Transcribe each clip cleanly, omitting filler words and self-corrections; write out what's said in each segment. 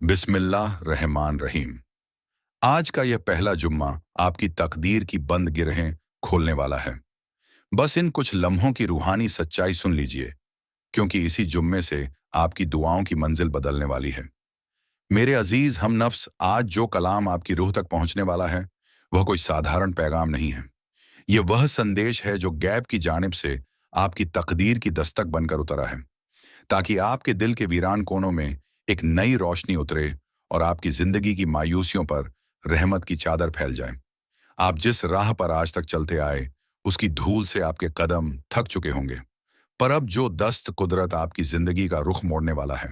बिस्मिल्लाह रहमान रहीम। आज का यह पहला जुम्मा आपकी तकदीर की बंद गिरहें खोलने वाला है। बस इन कुछ लम्हों की रूहानी सच्चाई सुन लीजिए, क्योंकि इसी जुम्मे से आपकी दुआओं की मंजिल बदलने वाली है। मेरे अजीज हम नफ्स, आज जो कलाम आपकी रूह तक पहुंचने वाला है, वह कोई साधारण पैगाम नहीं है। यह वह संदेश है जो गैब की जानिब से आपकी तकदीर की दस्तक बनकर उतरा है, ताकि आपके दिल के वीरान कोनों में एक नई रोशनी उतरे और आपकी जिंदगी की मायूसियों पर रहमत की चादर फैल जाए। आप जिस राह पर आज तक चलते आए, उसकी धूल से आपके कदम थक चुके होंगे, पर अब जो दस्त कुदरत आपकी जिंदगी का रुख मोड़ने वाला है,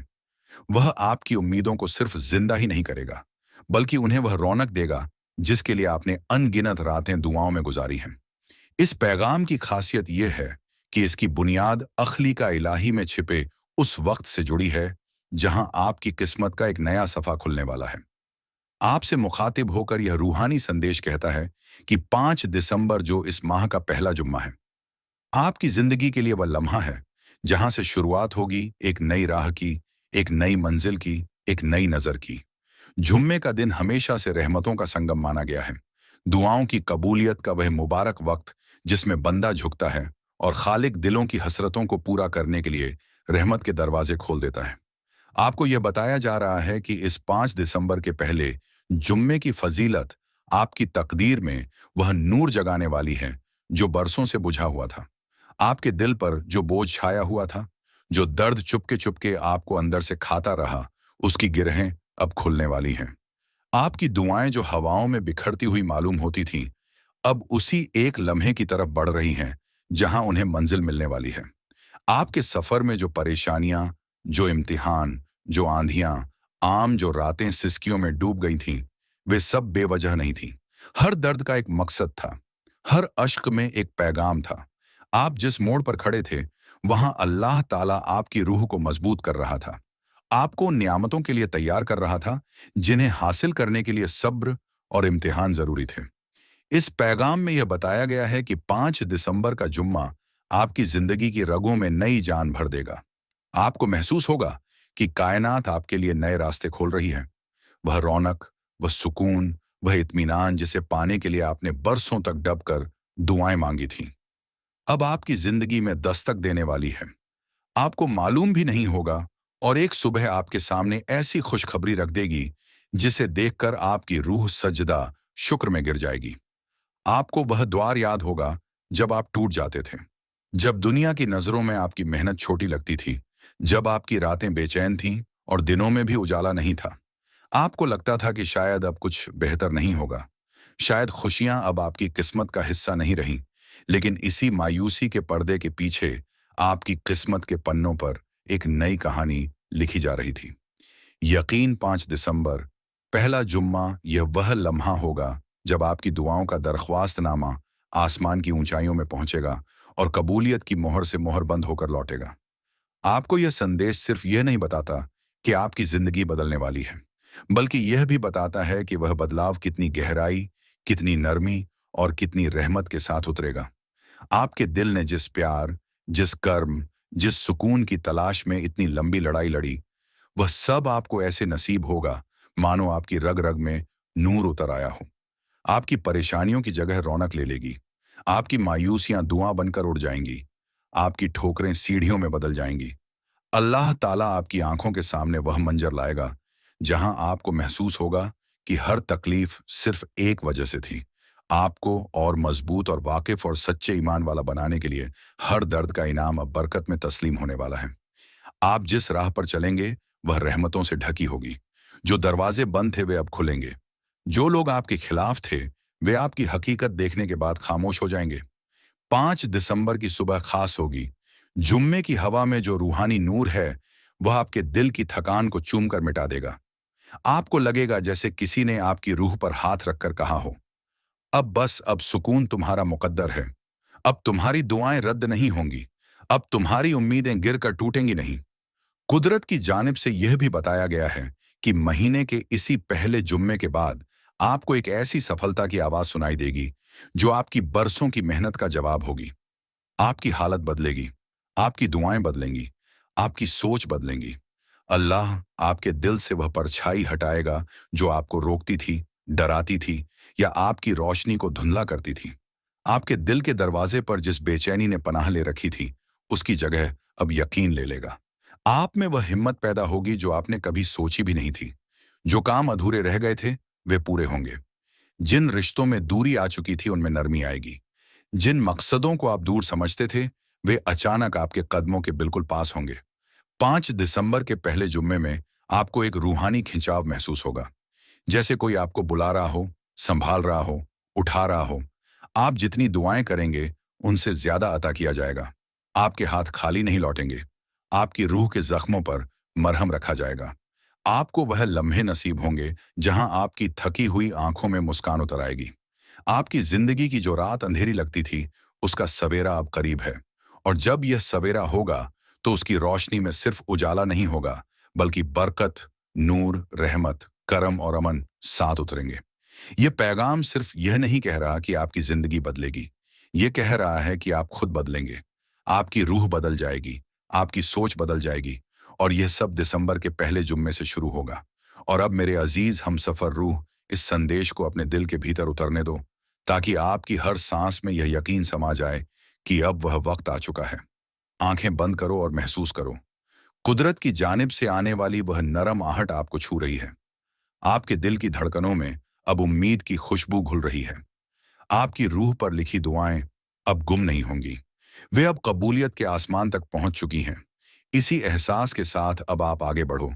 वह आपकी उम्मीदों को सिर्फ जिंदा ही नहीं करेगा, बल्कि उन्हें वह रौनक देगा जिसके लिए आपने अनगिनत रातें दुआओं में गुजारी हैं। इस पैगाम की खासियत यह है कि इसकी बुनियाद अखली का इलाही में छिपे उस वक्त से जुड़ी है जहां आपकी किस्मत का एक नया सफा खुलने वाला है। आपसे मुखातिब होकर यह रूहानी संदेश कहता है कि 5 दिसंबर, जो इस माह का पहला जुम्मा है, आपकी जिंदगी के लिए वह लम्हा है जहां से शुरुआत होगी एक नई राह की, एक नई मंजिल की, एक नई नजर की। जुम्मे का दिन हमेशा से रहमतों का संगम माना गया है, दुआओं की कबूलियत का वह मुबारक वक्त जिसमें बंदा झुकता है और खालिक दिलों की हसरतों को पूरा करने के लिए रहमत के दरवाजे खोल देता है। आपको यह बताया जा रहा है कि इस 5 दिसंबर के पहले जुम्मे की फजीलत आपकी तकदीर में वह नूर जगाने वाली है जो बरसों से बुझा हुआ था। आपके दिल पर जो बोझ छाया हुआ था, जो दर्द चुपके चुपके आपको अंदर से खाता रहा, उसकी गिरहें अब खुलने वाली हैं। आपकी दुआएं जो हवाओं में बिखरती हुई मालूम होती थीं, अब उसी एक लम्हे की तरफ बढ़ रही हैं जहां उन्हें मंजिल मिलने वाली है। आपके सफर में जो परेशानियां, जो इम्तिहान, जो आंधियां, आम जो रातें सिसकियों में डूब गई थीं, वे सब बेवजह नहीं थीं। हर दर्द का एक मकसद था, हर अश्क में एक पैगाम था। आप जिस मोड़ पर खड़े थे, वहां अल्लाह ताला आपकी रूह को मजबूत कर रहा था, आपको उन नियामतों के लिए तैयार कर रहा था जिन्हें हासिल करने के लिए सब्र और इम्तिहान जरूरी थे। इस पैगाम में यह बताया गया है कि 5 दिसंबर का जुम्मा आपकी जिंदगी की रगों में नई जान भर देगा। आपको महसूस होगा कि कायनात आपके लिए नए रास्ते खोल रही है। वह रौनक, वह सुकून, वह इत्मीनान जिसे पाने के लिए आपने बरसों तक डब कर दुआएं मांगी थीं, अब आपकी जिंदगी में दस्तक देने वाली है। आपको मालूम भी नहीं होगा और एक सुबह आपके सामने ऐसी खुशखबरी रख देगी जिसे देखकर आपकी रूह सजदा शुक्र में गिर जाएगी। आपको वह द्वार याद होगा जब आप टूट जाते थे, जब दुनिया की नजरों में आपकी मेहनत छोटी लगती थी, जब आपकी रातें बेचैन थीं और दिनों में भी उजाला नहीं था। आपको लगता था कि शायद अब कुछ बेहतर नहीं होगा, शायद खुशियां अब आपकी किस्मत का हिस्सा नहीं रहीं। लेकिन इसी मायूसी के पर्दे के पीछे आपकी किस्मत के पन्नों पर एक नई कहानी लिखी जा रही थी। यकीन 5 दिसंबर, पहला जुम्मा, यह वह लम्हा होगा जब आपकी दुआओं का दरख्वास्तनामा आसमान की ऊंचाइयों में पहुंचेगा और कबूलियत की मोहर से मोहर बंद होकर लौटेगा। आपको यह संदेश सिर्फ यह नहीं बताता कि आपकी जिंदगी बदलने वाली है, बल्कि यह भी बताता है कि वह बदलाव कितनी गहराई, कितनी नरमी और कितनी रहमत के साथ उतरेगा। आपके दिल ने जिस प्यार, जिस कर्म, जिस सुकून की तलाश में इतनी लंबी लड़ाई लड़ी, वह सब आपको ऐसे नसीब होगा मानो आपकी रग रग में नूर उतर आया हो। आपकी परेशानियों की जगह रौनक ले लेगी, आपकी मायूसियां दुआ बनकर उड़ जाएंगी, आपकी ठोकरें सीढ़ियों में बदल जाएंगी। अल्लाह ताला आपकी आंखों के सामने वह मंजर लाएगा जहां आपको महसूस होगा कि हर तकलीफ सिर्फ एक वजह से थी, आपको और मजबूत और वाकिफ और सच्चे ईमान वाला बनाने के लिए। हर दर्द का इनाम अब बरकत में तस्लीम होने वाला है। आप जिस राह पर चलेंगे वह रहमतों से ढकी होगी। जो दरवाजे बंद थे वे अब खुलेंगे। जो लोग आपके खिलाफ थे वे आपकी हकीकत देखने के बाद खामोश हो जाएंगे। 5 दिसंबर की सुबह खास होगी। जुम्मे की हवा में जो रूहानी नूर है वह आपके दिल की थकान को चूम कर मिटा देगा। आपको लगेगा जैसे किसी ने आपकी रूह पर हाथ रखकर कहा हो, अब बस, अब सुकून तुम्हारा मुकद्दर है। अब तुम्हारी दुआएं रद्द नहीं होंगी, अब तुम्हारी उम्मीदें गिर कर टूटेंगी नहीं। कुदरत की जानिब से यह भी बताया गया है कि महीने के इसी पहले जुम्मे के बाद आपको एक ऐसी सफलता की आवाज सुनाई देगी जो आपकी बरसों की मेहनत का जवाब होगी। आपकी हालत बदलेगी, आपकी दुआएं बदलेंगी, आपकी सोच बदलेंगी। अल्लाह आपके दिल से वह परछाई हटाएगा जो आपको रोकती थी, डराती थी या आपकी रोशनी को धुंधला करती थी। आपके दिल के दरवाजे पर जिस बेचैनी ने पनाह ले रखी थी, उसकी जगह अब यकीन ले लेगा। आप में वह हिम्मत पैदा होगी जो आपने कभी सोची भी नहीं थी। जो काम अधूरे रह गए थे, वे पूरे होंगे। जिन रिश्तों में दूरी आ चुकी थी, उनमें नरमी आएगी। जिन मकसदों को आप दूर समझते थे, वे अचानक आपके कदमों के बिल्कुल पास होंगे। 5 दिसंबर के पहले जुम्मे में आपको एक रूहानी खिंचाव महसूस होगा, जैसे कोई आपको बुला रहा हो, संभाल रहा हो, उठा रहा हो। आप जितनी दुआएं करेंगे, उनसे ज्यादा अता किया जाएगा। आपके हाथ खाली नहीं लौटेंगे। आपकी रूह के जख्मों पर मरहम रखा जाएगा। आपको वह लम्हे नसीब होंगे जहां आपकी थकी हुई आंखों में मुस्कान उतर आएगी। आपकी जिंदगी की जो रात अंधेरी लगती थी, उसका सवेरा अब करीब है। और जब यह सवेरा होगा, तो उसकी रोशनी में सिर्फ उजाला नहीं होगा, बल्कि बरकत, नूर, रहमत, करम और अमन साथ उतरेंगे। यह पैगाम सिर्फ यह नहीं कह रहा कि आपकी जिंदगी बदलेगी। यह कह रहा है कि आप खुद बदलेंगे। आपकी रूह बदल जाएगी, आपकी सोच बदल जाएगी। और यह सब दिसंबर के पहले जुम्मे से शुरू होगा। और अब मेरे अजीज हमसफर रूह, इस संदेश को अपने दिल के भीतर उतरने दो, ताकि आपकी हर सांस में यह यकीन समा जाए कि अब वह वक्त आ चुका है। आंखें बंद करो और महसूस करो। कुदरत की जानिब से आने वाली वह नरम आहट आपको छू रही है। आपके दिल की धड़कनों में अब उम्मीद की खुशबू घुल रही है। आपकी रूह पर लिखी दुआएं अब गुम नहीं होंगी। वे अब कबूलियत के आसमान तक पहुंच चुकी हैं। इसी एहसास के साथ अब आप आगे बढ़ो,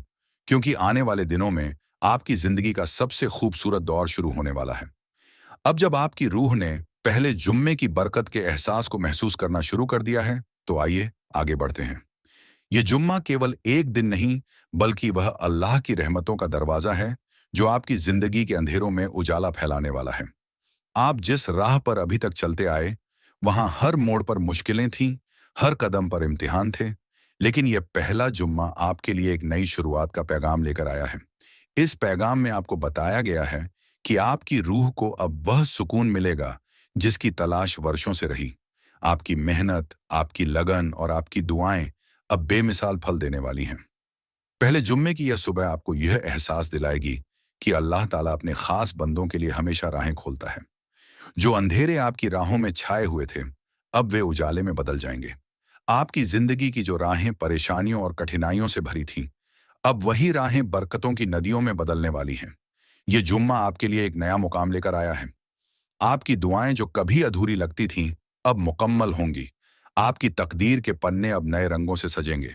क्योंकि आने वाले दिनों में आपकी जिंदगी का सबसे खूबसूरत दौर शुरू होने वाला है। अब जब आपकी रूह ने पहले जुम्मे की बरकत के एहसास को महसूस करना शुरू कर दिया है, तो आइए आगे बढ़ते हैं। ये जुम्मा केवल एक दिन नहीं, बल्कि वह अल्लाह की रहमतों का दरवाजा है, जो आपकी जिंदगी के अंधेरों में उजाला फैलाने वाला है। आप जिस राह पर अभी तक चलते आए, वहां हर मोड़ पर मुश्किलें थीं, हर कदम पर इम्तिहान थे। लेकिन यह पहला जुम्मा आपके लिए एक नई शुरुआत का पैगाम लेकर आया है। इस पैगाम में आपको बताया गया है कि आपकी रूह को अब वह सुकून मिलेगा जिसकी तलाश वर्षों से रही। आपकी मेहनत, आपकी लगन और आपकी दुआएं अब बेमिसाल फल देने वाली हैं। पहले जुम्मे की यह सुबह आपको यह एहसास दिलाएगी कि अल्लाह ताला अपने खास बंदों के लिए हमेशा राहें खोलता है। जो अंधेरे आपकी राहों में छाए हुए थे, अब वे उजाले में बदल जाएंगे। आपकी जिंदगी की जो राहें परेशानियों और कठिनाइयों से भरी थीं, अब वही राहें बरकतों की नदियों में बदलने वाली हैं। ये जुम्मा आपके लिए एक नया मुकाम लेकर आया है। आपकी दुआएं जो कभी अधूरी लगती थीं, अब मुकम्मल होंगी। आपकी तकदीर के पन्ने अब नए रंगों से सजेंगे।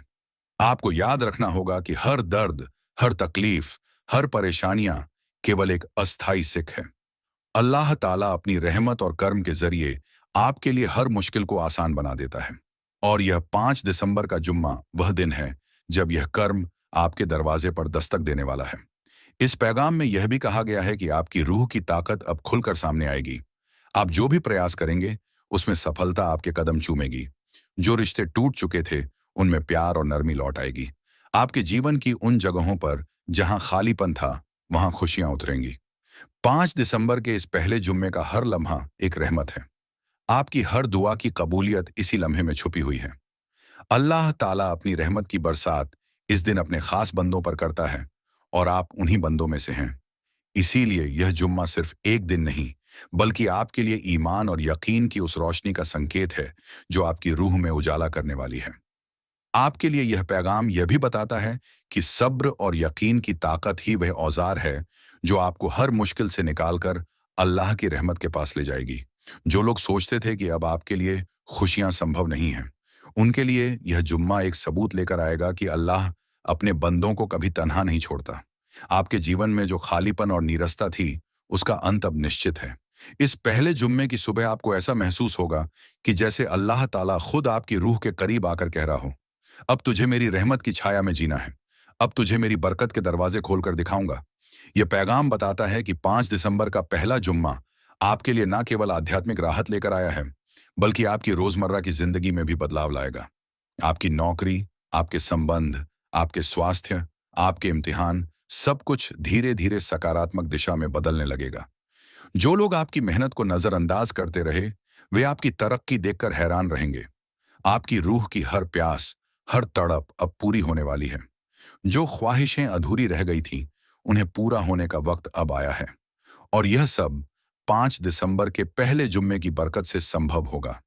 आपको याद रखना होगा कि हर दर्द, हर तकलीफ, हर परेशानियां केवल एक अस्थाई सिक है। अल्लाह ताला अपनी रहमत और कर्म के जरिए आपके लिए हर मुश्किल को आसान बना देता है। और यह 5 दिसंबर का जुम्मा वह दिन है जब यह कर्म आपके दरवाजे पर दस्तक देने वाला है। इस पैगाम में यह भी कहा गया है कि आपकी रूह की ताकत अब खुलकर सामने आएगी। आप जो भी प्रयास करेंगे, उसमें सफलता आपके कदम चूमेगी। जो रिश्ते टूट चुके थे, उनमें प्यार और नरमी लौट आएगी। आपके जीवन की उन जगहों पर जहां खालीपन था, वहां खुशियां उतरेंगी। 5 दिसंबर के इस पहले जुम्मे का हर लम्हा एक रहमत है। आपकी हर दुआ की कबूलियत इसी लम्हे में छुपी हुई है। अल्लाह ताला अपनी रहमत की बरसात इस दिन अपने खास बंदों पर करता है, और आप उन्हीं बंदों में से हैं। इसीलिए यह जुम्मा सिर्फ एक दिन नहीं, बल्कि आपके लिए ईमान और यकीन की उस रोशनी का संकेत है जो आपकी रूह में उजाला करने वाली है। आपके लिए यह पैगाम यह भी बताता है कि सब्र और यकीन की ताकत ही वह औजार है जो आपको हर मुश्किल से निकालकर अल्लाह की रहमत के पास ले जाएगी। जो लोग सोचते थे कि अब आपके लिए खुशियां संभव नहीं हैं, उनके लिए यह जुम्मा एक सबूत लेकर आएगा कि अल्लाह अपने बंदों को कभी तन्हा नहीं छोड़ता। आपके जीवन में जो खालीपन और नीरसता थी, उसका अंत अब निश्चित है। इस पहले जुम्मे की सुबह आपको ऐसा महसूस होगा कि जैसे अल्लाह ताला खुद आपकी रूह के करीब आकर कह रहा हो, अब तुझे मेरी रहमत की छाया में जीना है। अब तुझे मेरी बरकत के दरवाजे खोलकर दिखाऊंगा। यह पैगाम बताता है कि 5 दिसंबर का पहला जुम्मा आपके लिए न केवल आध्यात्मिक राहत लेकर आया है, बल्कि आपकी रोजमर्रा की जिंदगी में भी बदलाव लाएगा। आपकी नौकरी, आपके संबंध, आपके स्वास्थ्य, आपके इम्तिहान, सब कुछ धीरे धीरे सकारात्मक दिशा में बदलने लगेगा। जो लोग आपकी मेहनत को नजरअंदाज करते रहे, वे आपकी तरक्की देखकर हैरान रहेंगे। आपकी रूह की हर प्यास, हर तड़प अब पूरी होने वाली है। जो ख्वाहिशें अधूरी रह गई थीं, उन्हें पूरा होने का वक्त अब आया है। और यह सब 5 दिसंबर के पहले जुम्मे की बरकत से संभव होगा।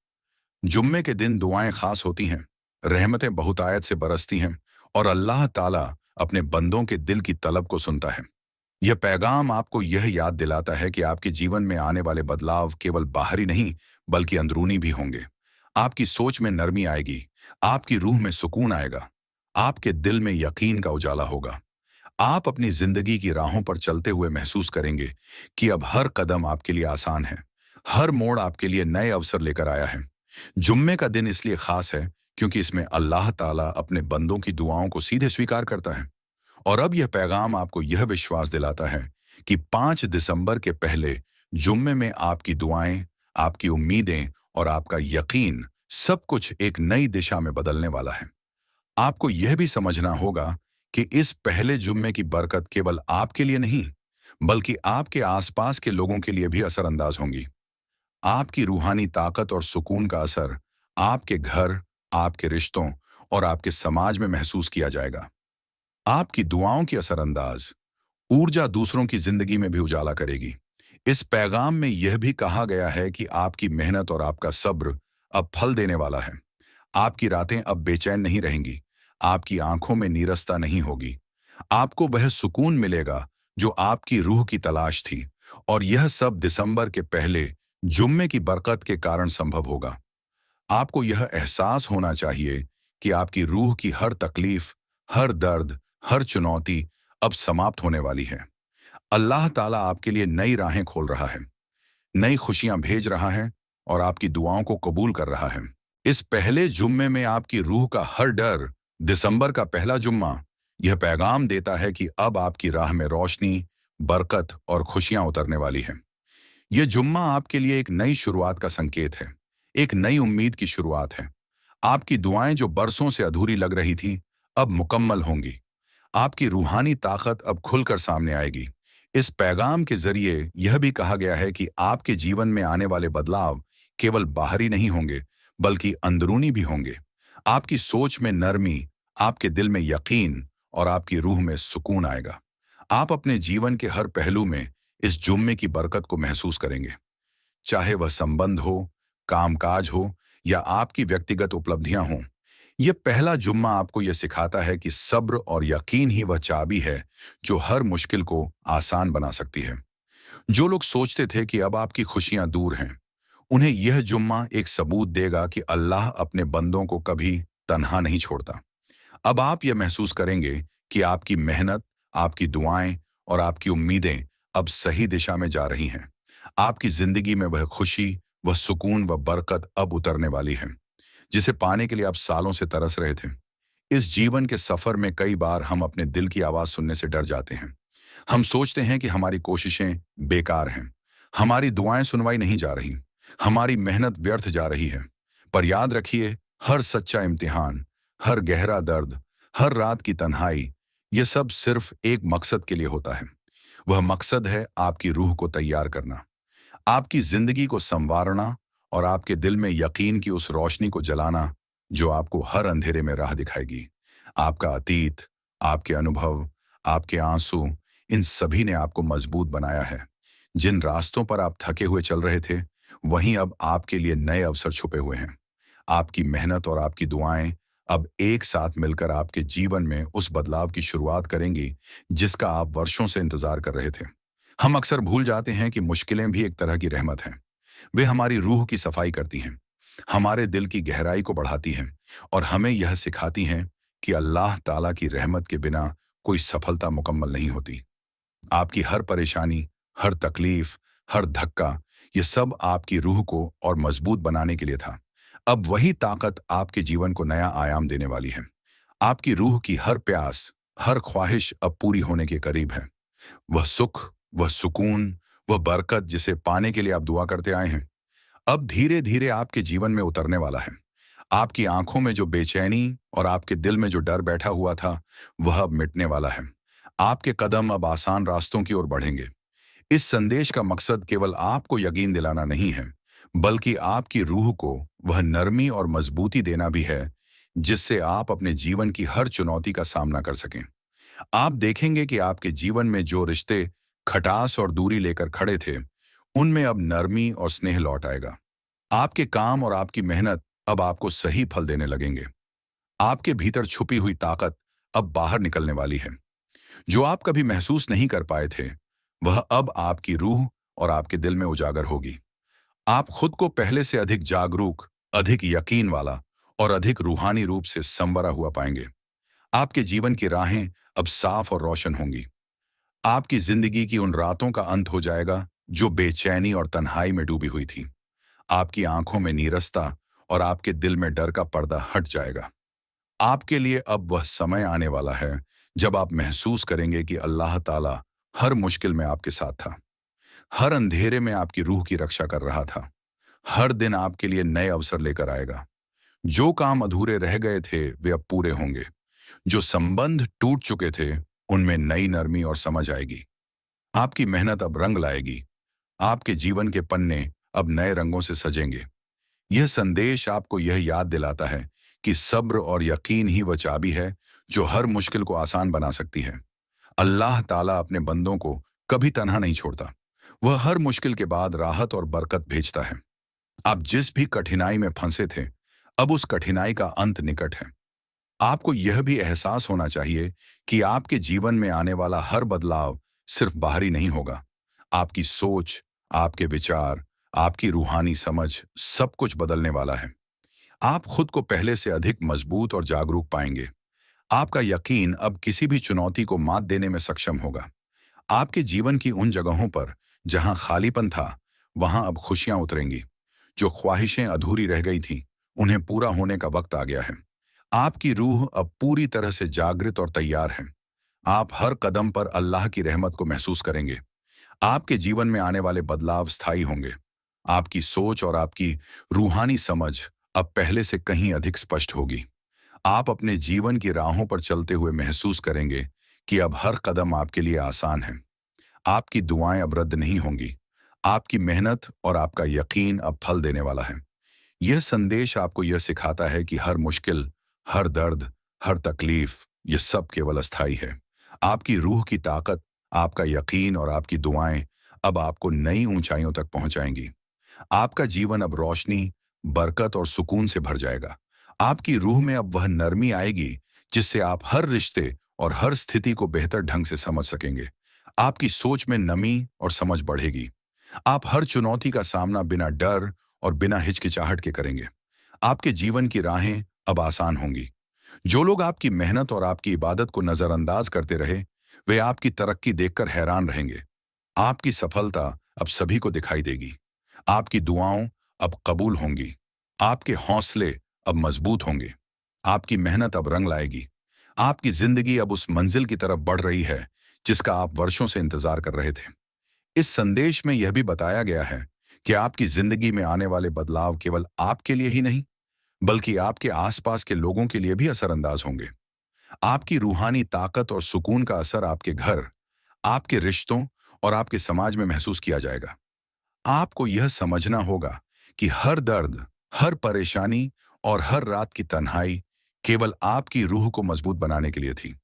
जुम्मे के दिन दुआएं खास होती हैं, रहमतें बहुतायत से बरसती हैं और अल्लाह ताला अपने बंदों के दिल की तलब को सुनता है। यह पैगाम आपको यह याद दिलाता है कि आपके जीवन में आने वाले बदलाव केवल बाहरी नहीं बल्कि अंदरूनी भी होंगे। आपकी सोच में नरमी आएगी, आपकी रूह में सुकून आएगा, आपके दिल में यकीन का उजाला होगा। आप अपनी जिंदगी की राहों पर चलते हुए महसूस करेंगे कि अब हर कदम आपके लिए आसान है, हर मोड़ आपके लिए नए अवसर लेकर आया है। जुम्मे का दिन इसलिए खास है क्योंकि इसमें अल्लाह ताला अपने बंदों की दुआओं को सीधे स्वीकार करता है। और अब यह पैगाम आपको यह विश्वास दिलाता है कि 5 दिसंबर के पहले जुम्मे में आपकी दुआएं, आपकी उम्मीदें और आपका यकीन सब कुछ एक नई दिशा में बदलने वाला है। आपको यह भी समझना होगा कि इस पहले जुम्मे की बरकत केवल आपके लिए नहीं बल्कि आपके आसपास के लोगों के लिए भी असरअंदाज होंगी। आपकी रूहानी ताकत और सुकून का असर आपके घर, आपके रिश्तों और आपके समाज में महसूस किया जाएगा। आपकी दुआओं की असरअंदाज ऊर्जा दूसरों की जिंदगी में भी उजाला करेगी। इस पैगाम में यह भी कहा गया है कि आपकी मेहनत और आपका सब्र अब फल देने वाला है। आपकी रातें अब बेचैन नहीं रहेंगी, आपकी आंखों में नीरसता नहीं होगी। आपको वह सुकून मिलेगा जो आपकी रूह की तलाश थी। और यह सब दिसंबर के पहले जुम्मे की बरकत के कारण संभव होगा। आपको यह एहसास होना चाहिए कि आपकी रूह की हर तकलीफ, हर दर्द, हर चुनौती अब समाप्त होने वाली है। अल्लाह ताला आपके लिए नई राहें खोल रहा है, नई खुशियां भेज रहा है और आपकी दुआओं को कबूल कर रहा है। इस पहले जुम्मे में आपकी रूह का हर डर, दिसंबर का पहला जुम्मा, यह पैगाम देता है कि अब आपकी राह में रोशनी, बरकत और खुशियां उतरने वाली हैं। यह जुम्मा आपके लिए एक नई शुरुआत का संकेत है, एक नई उम्मीद की शुरुआत है। आपकी दुआएं जो बरसों से अधूरी लग रही थी, अब मुकम्मल होंगी। आपकी रूहानी ताकत अब खुलकर सामने आएगी। इस पैगाम के जरिए यह भी कहा गया है कि आपके जीवन में आने वाले बदलाव केवल बाहरी नहीं होंगे बल्कि अंदरूनी भी होंगे। आपकी सोच में नरमी, आपके दिल में यकीन और आपकी रूह में सुकून आएगा। आप अपने जीवन के हर पहलू में इस जुम्मे की बरकत को महसूस करेंगे, चाहे वह संबंध हो, कामकाज हो या आपकी व्यक्तिगत उपलब्धियां हों। यह पहला जुम्मा आपको यह सिखाता है कि सब्र और यकीन ही वह चाबी है जो हर मुश्किल को आसान बना सकती है। जो लोग सोचते थे कि अब आपकी खुशियां दूर हैं, उन्हें यह जुम्मा एक सबूत देगा कि अल्लाह अपने बंदों को कभी तन्हा नहीं छोड़ता। अब आप यह महसूस करेंगे कि आपकी मेहनत, आपकी दुआएं और आपकी उम्मीदें अब सही दिशा में जा रही हैं। आपकी जिंदगी में वह खुशी, वह सुकून, वह बरकत अब उतरने वाली है जिसे पाने के लिए आप सालों से तरस रहे थे। इस जीवन के सफर में कई बार हम अपने दिल की आवाज सुनने से डर जाते हैं। हम सोचते हैं कि हमारी कोशिशें बेकार हैं, हमारी दुआएं सुनवाई नहीं जा रही, हमारी मेहनत व्यर्थ जा रही है। पर याद रखिए, हर सच्चा इम्तिहान, हर गहरा दर्द, हर रात की तन्हाई, ये सब सिर्फ एक मकसद के लिए होता है। वह मकसद है आपकी रूह को तैयार करना, आपकी जिंदगी को संवारना और आपके दिल में यकीन की उस रोशनी को जलाना जो आपको हर अंधेरे में राह दिखाएगी। आपका अतीत, आपके अनुभव, आपके आंसू, इन सभी ने आपको मजबूत बनाया है। जिन रास्तों पर आप थके हुए चल रहे थे, वहीं अब आपके लिए नए अवसर छुपे हुए हैं। आपकी मेहनत और आपकी दुआएं अब एक साथ मिलकर आपके जीवन में उस बदलाव की शुरुआत करेंगी जिसका आप वर्षों से इंतजार कर रहे थे। हम अक्सर भूल जाते हैं कि मुश्किलें भी एक तरह की रहमत हैं। वे हमारी रूह की सफाई करती हैं, हमारे दिल की गहराई को बढ़ाती हैं और हमें यह सिखाती हैं कि अल्लाह ताला की रहमत के बिना कोई सफलता मुकम्मल नहीं होती। आपकी हर परेशानी, हर तकलीफ, हर धक्का, ये सब आपकी रूह को और मजबूत बनाने के लिए था। अब वही ताकत आपके जीवन को नया आयाम देने वाली है। आपकी रूह की हर प्यास, हर ख्वाहिश अब पूरी होने के करीब है। वह सुख, वह सुकून, वह बरकत जिसे पाने के लिए आप दुआ करते आए हैं, अब धीरे धीरे आपके जीवन में उतरने वाला है। आपकी आंखों में जो बेचैनी और आपके दिल में जो डर बैठा हुआ था, वह अब मिटने वाला है। आपके कदम अब आसान रास्तों की ओर बढ़ेंगे। इस संदेश का मकसद केवल आपको यकीन दिलाना नहीं है, बल्कि आपकी रूह को वह नरमी और मजबूती देना भी है जिससे आप अपने जीवन की हर चुनौती का सामना कर सकें। आप देखेंगे कि आपके जीवन में जो रिश्ते खटास और दूरी लेकर खड़े थे, उनमें अब नरमी और स्नेह लौट आएगा। आपके काम और आपकी मेहनत अब आपको सही फल देने लगेंगे। आपके भीतर छुपी हुई ताकत अब बाहर निकलने वाली है। जो आप कभी महसूस नहीं कर पाए थे, वह अब आपकी रूह और आपके दिल में उजागर होगी। आप खुद को पहले से अधिक जागरूक, अधिक यकीन वाला और अधिक रूहानी रूप से संवरा हुआ पाएंगे। आपके जीवन की राहें अब साफ और रोशन होंगी। आपकी जिंदगी की उन रातों का अंत हो जाएगा जो बेचैनी और तन्हाई में डूबी हुई थी। आपकी आंखों में नीरसता और आपके दिल में डर का पर्दा हट जाएगा। आपके लिए अब वह समय आने वाला है जब आप महसूस करेंगे कि अल्लाह ताला हर मुश्किल में आपके साथ था, हर अंधेरे में आपकी रूह की रक्षा कर रहा था। हर दिन आपके लिए नए अवसर लेकर आएगा। जो काम अधूरे रह गए थे वे अब पूरे होंगे। जो संबंध टूट चुके थे उनमें नई नरमी और समझ आएगी। आपकी मेहनत अब रंग लाएगी। आपके जीवन के पन्ने अब नए रंगों से सजेंगे। यह संदेश आपको यह याद दिलाता है कि सब्र और यकीन ही वह चाबी है जो हर मुश्किल को आसान बना सकती है। अल्लाह ताला अपने बंदों को कभी तन्हा नहीं छोड़ता। वह हर मुश्किल के बाद राहत और बरकत भेजता है। आप जिस भी कठिनाई में फंसे थे, अब उस कठिनाई का अंत निकट है। आपको यह भी एहसास होना चाहिए कि आपके जीवन में आने वाला हर बदलाव सिर्फ बाहरी नहीं होगा। आपकी सोच, आपके विचार, आपकी रूहानी समझ सब कुछ बदलने वाला है। आप खुद को पहले से अधिक मजबूत और जागरूक पाएंगे। आपका यकीन अब किसी भी चुनौती को मात देने में सक्षम होगा। आपके जीवन की उन जगहों पर जहां खालीपन था, वहां अब खुशियां उतरेंगी। जो ख्वाहिशें अधूरी रह गई थीं, उन्हें पूरा होने का वक्त आ गया है। आपकी रूह अब पूरी तरह से जागृत और तैयार है। आप हर कदम पर अल्लाह की रहमत को महसूस करेंगे। आपके जीवन में आने वाले बदलाव स्थायी होंगे। आपकी सोच और आपकी रूहानी समझ अब पहले से कहीं अधिक स्पष्ट होगी। आप अपने जीवन की राहों पर चलते हुए महसूस करेंगे कि अब हर कदम आपके लिए आसान है। आपकी दुआएं अब रद्द नहीं होंगी। आपकी मेहनत और आपका यकीन अब फल देने वाला है। यह संदेश आपको यह सिखाता है कि हर मुश्किल, हर दर्द, हर तकलीफ, यह सब केवल अस्थाई है। आपकी रूह की ताकत, आपका यकीन और आपकी दुआएं अब आपको नई ऊंचाइयों तक पहुंचाएंगी। आपका जीवन अब रोशनी, बरकत और सुकून से भर जाएगा। आपकी रूह में अब वह नरमी आएगी जिससे आप हर रिश्ते और हर स्थिति को बेहतर ढंग से समझ सकेंगे। आपकी सोच में नमी और समझ बढ़ेगी। आप हर चुनौती का सामना बिना डर और बिना हिचकिचाहट के करेंगे। आपके जीवन की राहें अब आसान होंगी। जो लोग आपकी मेहनत और आपकी इबादत को नजरअंदाज करते रहे, वे आपकी तरक्की देखकर हैरान रहेंगे। आपकी सफलता अब सभी को दिखाई देगी। आपकी दुआओं अब कबूल होंगी। आपके हौसले अब मजबूत होंगे। आपकी मेहनत अब रंग लाएगी। आपकी जिंदगी अब उस मंजिल की तरफ बढ़ रही है जिसका आप वर्षों से इंतजार कर रहे थे। इस संदेश में यह भी बताया गया है कि आपकी जिंदगी में आने वाले बदलाव केवल आपके लिए ही नहीं, बल्कि आपके आसपास के लोगों के लिए भी असरअंदाज होंगे। आपकी रूहानी ताकत और सुकून का असर आपके घर, आपके रिश्तों और आपके समाज में महसूस किया जाएगा। आपको यह समझना होगा कि हर दर्द, हर परेशानी और हर रात की तन्हाई केवल आपकी रूह को मजबूत बनाने के लिए थी।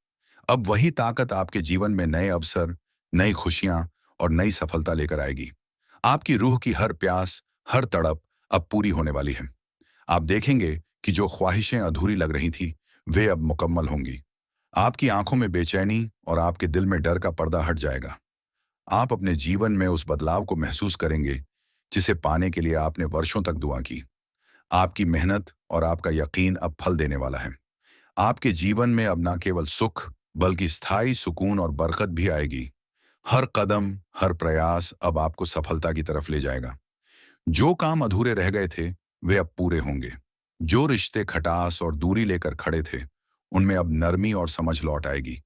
अब वही ताकत आपके जीवन में नए अवसर, नई खुशियां और नई सफलता लेकर आएगी। आपकी रूह की हर प्यास, हर तड़प अब पूरी होने वाली है। आप देखेंगे कि जो ख्वाहिशें अधूरी लग रही थी, वे अब मुकम्मल होंगी। आपकी आंखों में बेचैनी और आपके दिल में डर का पर्दा हट जाएगा। आप अपने जीवन में उस बदलाव को महसूस करेंगे जिसे पाने के लिए आपने वर्षों तक दुआ की। आपकी मेहनत और आपका यकीन अब फल देने वाला है। आपके जीवन में अब न केवल सुख, बल्कि स्थायी सुकून और बरकत भी आएगी। हर कदम, हर प्रयास अब आपको सफलता की तरफ ले जाएगा। जो काम अधूरे रह गए थे, वे अब पूरे होंगे। जो रिश्ते खटास और दूरी लेकर खड़े थे, उनमें अब नरमी और समझ लौट आएगी।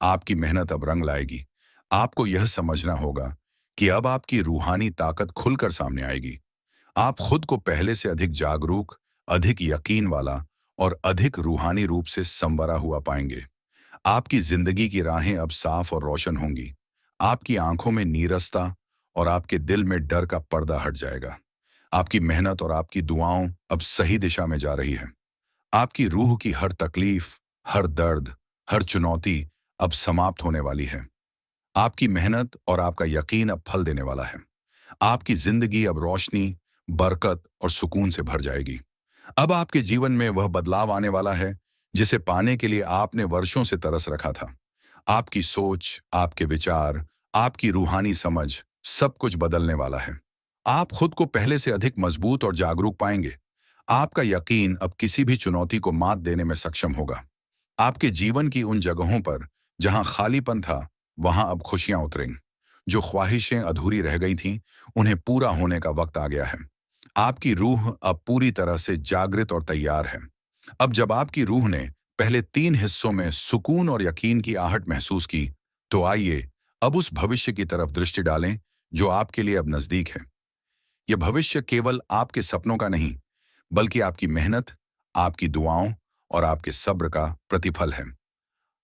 आपकी मेहनत अब रंग लाएगी। आपको यह समझना होगा कि अब आपकी रूहानी ताकत खुलकर सामने आएगी। आप खुद को पहले से अधिक जागरूक, अधिक यकीन वाला और अधिक रूहानी रूप से संवरा हुआ पाएंगे। आपकी जिंदगी की राहें अब साफ और रोशन होंगी। आपकी आंखों में नीरसता और आपके दिल में डर का पर्दा हट जाएगा। आपकी मेहनत और आपकी दुआओं अब सही दिशा में जा रही है। आपकी रूह की हर तकलीफ, हर दर्द, हर चुनौती अब समाप्त होने वाली है। आपकी मेहनत और आपका यकीन अब फल देने वाला है। आपकी जिंदगी अब रोशनी, बरकत और सुकून से भर जाएगी। अब आपके जीवन में वह बदलाव आने वाला है जिसे पाने के लिए आपने वर्षों से तरस रखा था। आपकी सोच, आपके विचार, आपकी रूहानी समझ, सब कुछ बदलने वाला है। आप खुद को पहले से अधिक मजबूत और जागरूक पाएंगे। आपका यकीन अब किसी भी चुनौती को मात देने में सक्षम होगा। आपके जीवन की उन जगहों पर जहां खालीपन था, वहां अब खुशियां उतरेंगी। जो ख्वाहिशें अधूरी रह गई थीं, उन्हें पूरा होने का वक्त आ गया है। आपकी रूह अब पूरी तरह से जागृत और तैयार है। अब जब आपकी रूह ने पहले 3 हिस्सों में सुकून और यकीन की आहट महसूस की, तो आइए अब उस भविष्य की तरफ दृष्टि डालें जो आपके लिए अब नजदीक है। यह भविष्य केवल आपके सपनों का नहीं, बल्कि आपकी मेहनत, आपकी दुआओं और आपके सब्र का प्रतिफल है।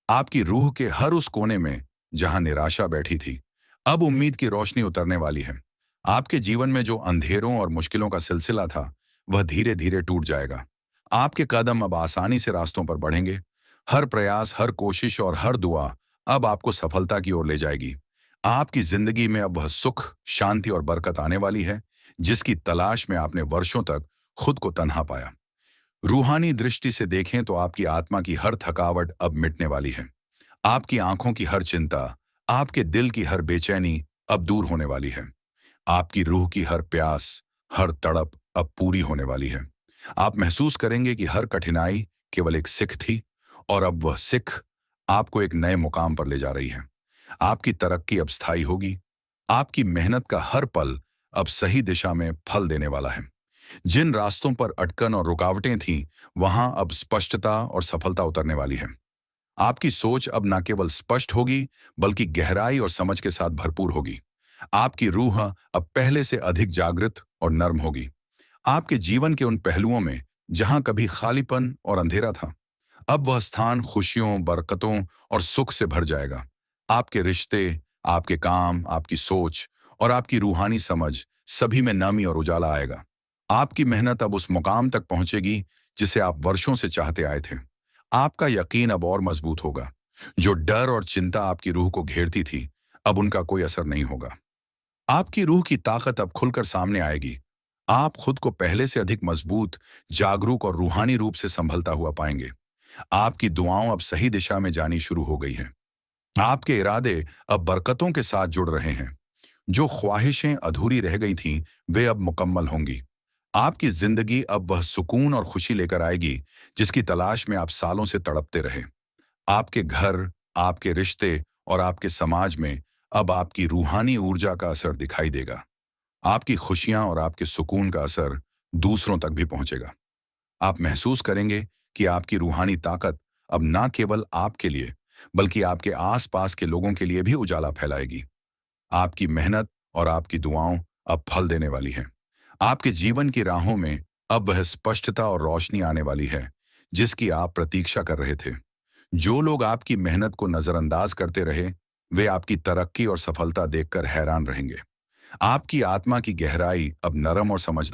आपकी रूह के हर उस कोने में जहां निराशा बैठी थी, अब उम्मीद की रोशनी उतरने वाली है। आपके जीवन में जो अंधेरों और मुश्किलों का सिलसिला था, वह धीरे धीरे टूट जाएगा। आपके कदम अब आसानी से रास्तों पर बढ़ेंगे। हर प्रयास, हर कोशिश और हर दुआ अब आपको सफलता की ओर ले जाएगी। आपकी जिंदगी में अब वह सुख, शांति और बरकत आने वाली है जिसकी तलाश में आपने वर्षों तक खुद को तन्हा पाया। रूहानी दृष्टि से देखें तो आपकी आत्मा की हर थकावट अब मिटने वाली है। आपकी आंखों की हर चिंता, आपके दिल की हर बेचैनी अब दूर होने वाली है। आपकी रूह की हर प्यास, हर तड़प अब पूरी होने वाली है। आप महसूस करेंगे कि हर कठिनाई केवल एक सीख थी और अब वह सीख आपको एक नए मुकाम पर ले जा रही है। आपकी तरक्की अब स्थायी होगी। आपकी मेहनत का हर पल अब सही दिशा में फल देने वाला है। जिन रास्तों पर अटकन और रुकावटें थीं, वहां अब स्पष्टता और सफलता उतरने वाली है। आपकी सोच अब न केवल स्पष्ट होगी, बल्कि गहराई और समझ के साथ भरपूर होगी। आपकी रूह अब पहले से अधिक जागृत और नर्म होगी। आपके जीवन के उन पहलुओं में जहां कभी खालीपन और अंधेरा था, अब वह स्थान खुशियों, बरकतों और सुख से भर जाएगा। आपके रिश्ते, आपके काम, आपकी सोच और आपकी रूहानी समझ, सभी में नमी और उजाला आएगा। आपकी मेहनत अब उस मुकाम तक पहुंचेगी जिसे आप वर्षों से चाहते आए थे। आपका यकीन अब और मजबूत होगा। जो डर और चिंता आपकी रूह को घेरती थी, अब उनका कोई असर नहीं होगा। आपकी रूह की ताकत अब खुलकर सामने आएगी। आप खुद को पहले से अधिक मजबूत, जागरूक और रूहानी रूप से संभलता हुआ पाएंगे। आपकी दुआओं अब सही दिशा में जानी शुरू हो गई हैं। आपके इरादे अब बरकतों के साथ जुड़ रहे हैं। जो ख्वाहिशें अधूरी रह गई थीं, वे अब मुकम्मल होंगी। आपकी जिंदगी अब वह सुकून और खुशी लेकर आएगी जिसकी तलाश में आप सालों से तड़पते रहे। आपके घर, आपके रिश्ते और आपके समाज में अब आपकी रूहानी ऊर्जा का असर दिखाई देगा। आपकी खुशियां और आपके सुकून का असर दूसरों तक भी पहुंचेगा। आप महसूस करेंगे कि आपकी रूहानी ताकत अब ना केवल आपके लिए, बल्कि आपके आसपास के लोगों के लिए भी उजाला फैलाएगी। आपकी मेहनत और आपकी दुआओं अब फल देने वाली हैं। आपके जीवन की राहों में अब वह स्पष्टता और रोशनी आने वाली है जिसकी आप प्रतीक्षा कर रहे थे। जो लोग आपकी मेहनत को नजरअंदाज करते रहे, वे आपकी तरक्की और सफलता देखकर हैरान रहेंगे। आपकी आत्मा की गहराई अब नरम और समझदार